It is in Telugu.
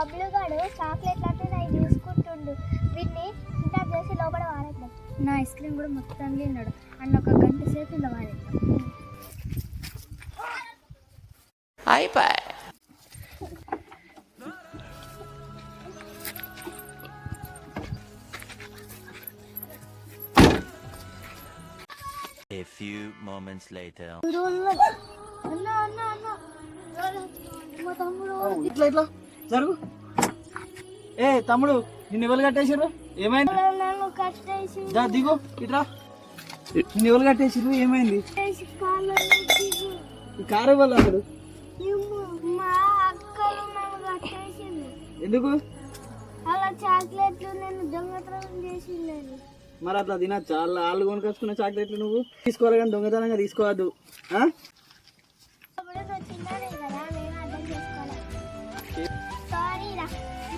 బబ్లు గాడు చాక్లెట్ అంటే నాకు తీసుకుంటుండు వీటిని ఇంత చేసి లోపల వాడట్లేదు నా ఐస్ క్రీమ్ కూడా మొత్తం తిన్నాడు అన్న ఒక గంట సేపు ఇలా వాడేద్దాం అయిపోయి A few moments later. అన్న అన్న అన్న మా తమ్ముడు ఇట్లా ఇట్లా జరుగు. ఏ తమ్ముడు నిన్ను ఎవరు కట్టేసారు? ఏమైంది? నన్ను కట్టేసి దా దిగు ఇట్లా. నిన్ను ఎవరు కట్టేసారు? ఏమైంది? ఈ కారు వాళ్ళు అసలు మా అక్కలు నన్ను కట్టేసింది ఎందుకు? అలా చాక్లెట్లు నేను దొంగతనం చేసిండేది మరి అట్లా తినచ్చా? వాళ్ళు కొనుకొచ్చుకున్న చాక్లెట్లు నువ్వు తీసుకోవాలి కానీ దొంగతనంగా తీసుకోవద్దు. అప్పుడు నువ్వు చిన్నదే కదా నేను అర్థం చేసుకోవాలి సారీ రా